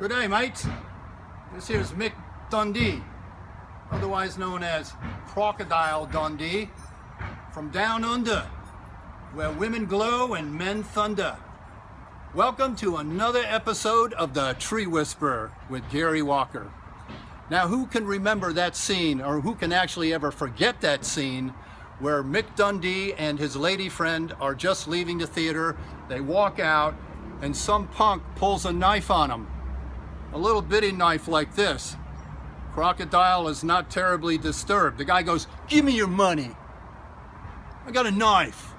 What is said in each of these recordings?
Good day, mates. This here's Mick Dundee, otherwise known as Crocodile Dundee, from down under, where women glow and men thunder. Welcome to another episode of The Tree Whisperer with Gary Walker. Now, who can remember that scene, or who can actually ever forget that scene, where Mick Dundee and his lady friend are just leaving the theater, they walk out, and some punk pulls a knife on them. A little bitty knife like this. Crocodile is not terribly disturbed. The guy goes, "Give me your money. I got a knife."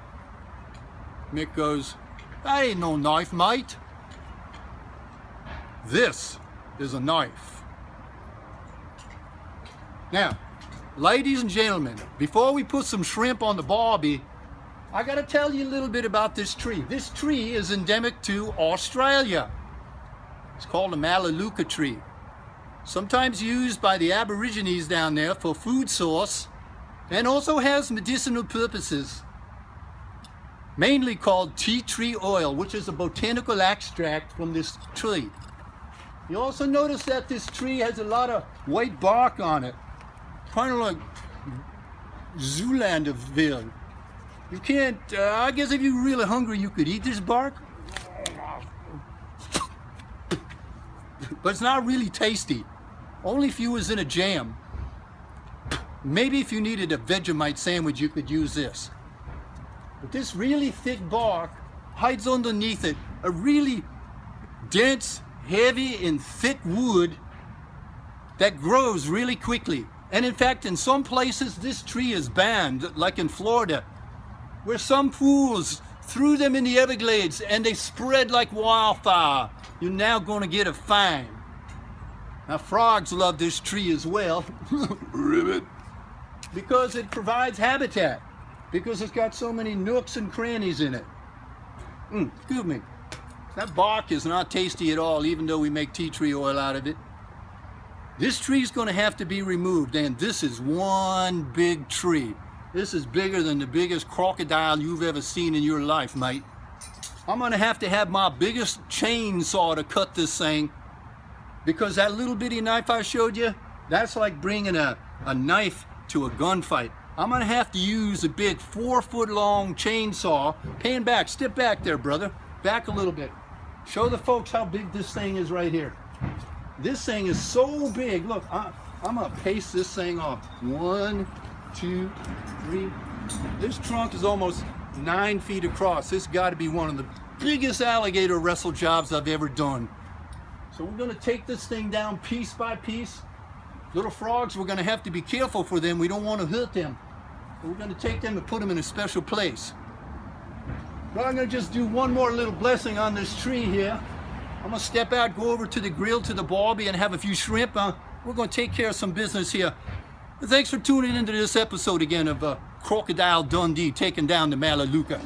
Mick goes, "That ain't no knife, mate. This is a knife." Now, ladies and gentlemen, before we put some shrimp on the barbie, I gotta tell you a little bit about this tree. This tree is endemic to Australia. It's called a Malaleuca tree. Sometimes used by the Aborigines down there for food source, and also has medicinal purposes. Mainly called tea tree oil, which is a botanical extract from this tree. You also notice that this tree has a lot of white bark on it. Kind of like Zoolanderville. You can't, I guess if you're really hungry, you could eat this bark. But it's not really tasty. Only if you was in a jam. Maybe if you needed a Vegemite sandwich, you could use this. But this really thick bark hides underneath it a really dense, heavy, and thick wood that grows really quickly. And in fact, in some places, this tree is banned, like in Florida, where some fools threw them in the Everglades and they spread like wildfire. You're now going to get a fine. Now, frogs love this tree as well. Ribbit. Because it provides habitat. Because it's got so many nooks and crannies in it. Excuse me. That bark is not tasty at all, even though we make tea tree oil out of it. This tree is going to have to be removed, and this is one big tree. This is bigger than the biggest crocodile you've ever seen in your life, mate. I'm going to have my biggest chainsaw to cut this thing, because that little bitty knife I showed you, that's like bringing a knife to a gunfight. I'm going to have to use a big 4-foot-long chainsaw. Pan back, step back there, brother. Back a little bit. Show the folks how big this thing is right here. This thing is so big. Look, I'm going to paste this thing off. 1, 2, 3. This trunk is almost 9 feet across. This got to be one of the biggest alligator wrestle jobs I've ever done. So we're going to take this thing down piece by piece. Little frogs, we're going to have to be careful for them. We don't want to hurt them. We're going to take them and put them in a special place. But I'm going to just do one more little blessing on this tree here. I'm going to step out, go over to the grill, to the barbie, and have a few shrimp. We're going to take care of some business here. Thanks for tuning into this episode again of Crocodile Dundee taking down the Malaleuca.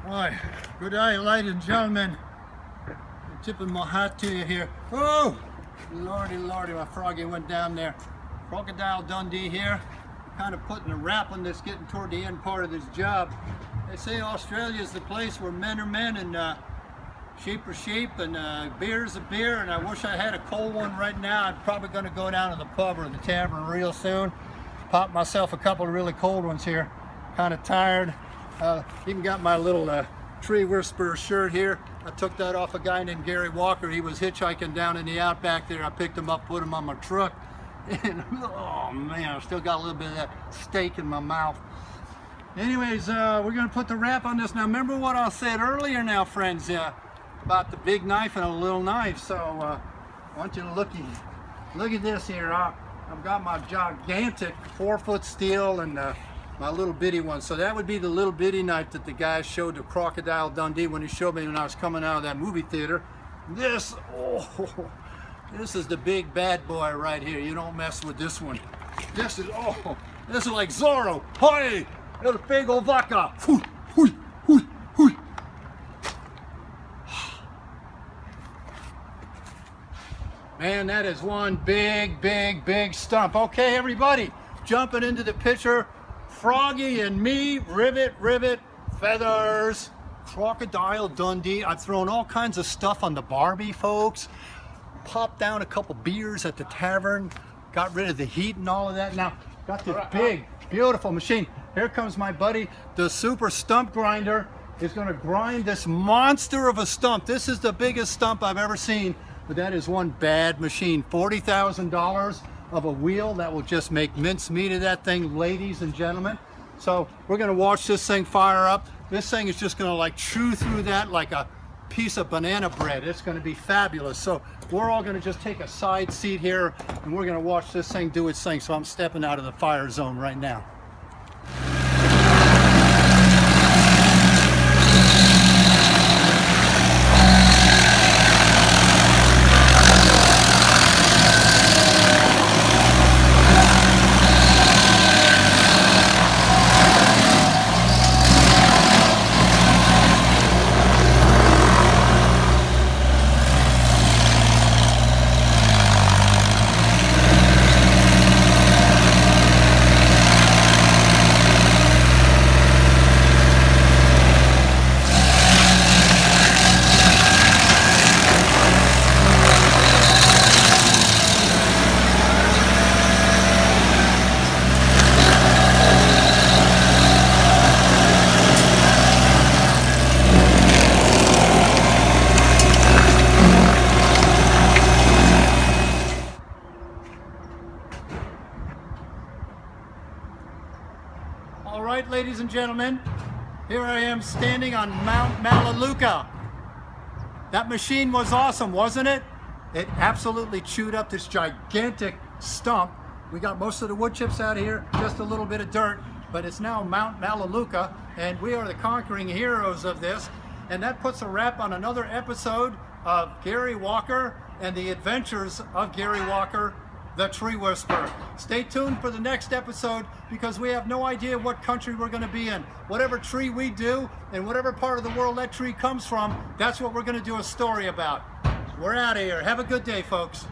Hi, good day, ladies and gentlemen. I'm tipping my hat to you here. Oh, lordy, lordy, my froggy went down there. Crocodile Dundee here. Kind of putting a wrap on this, getting toward the end part of this job. They say Australia is the place where men are men and sheep are sheep and beer is a beer. And I wish I had a cold one right now. I'm probably going to go down to the pub or the tavern real soon. Pop myself a couple of really cold ones here. Kind of tired. Even got my little Tree Whisperer shirt here. I took that off a guy named Gary Walker. He was hitchhiking down in the outback there. I picked him up, put him on my truck. And oh man, I still got a little bit of that steak in my mouth. Anyways, we're gonna put the wrap on this. Now remember what I said earlier now, friends, about the big knife and a little knife. So I want you to look at this here. I've got my gigantic 4-foot steel and my little bitty one. So that would be the little bitty knife that the guy showed to Crocodile Dundee when he showed me when I was coming out of that movie theater. This is the big bad boy right here. You don't mess with this one. This is like Zorro. Hi, el pego vaca. Man, that is one big stump. Okay, everybody, jumping into the picture. Froggy and me, rivet, feathers. Crocodile Dundee. I've thrown all kinds of stuff on the Barbie, folks. Popped down a couple beers at the tavern. Got rid of the heat and all of that. Now, got this big, beautiful machine. Here comes my buddy, the super stump grinder. Is going to grind this monster of a stump. This is the biggest stump I've ever seen, but that is one bad machine. $40,000 of a wheel that will just make mincemeat of that thing, ladies and gentlemen. So we're going to watch this thing fire up. This thing is just going to like chew through that like a piece of banana bread. It's going to be fabulous. So we're all going to just take a side seat here and we're going to watch this thing do its thing. So I'm stepping out of the fire zone right now. All right, ladies and gentlemen, here I am standing on Mount Malaleuca. That machine was awesome, wasn't it? It absolutely chewed up this gigantic stump. We got most of the wood chips out of here, just a little bit of dirt, but it's now Mount Malaleuca, and we are the conquering heroes of this. And that puts a wrap on another episode of Gary Walker and the adventures of Gary Walker, the Tree Whisperer. Stay tuned for the next episode because we have no idea what country we're going to be in. Whatever tree we do and whatever part of the world that tree comes from, that's what we're going to do a story about. We're out of here. Have a good day, folks.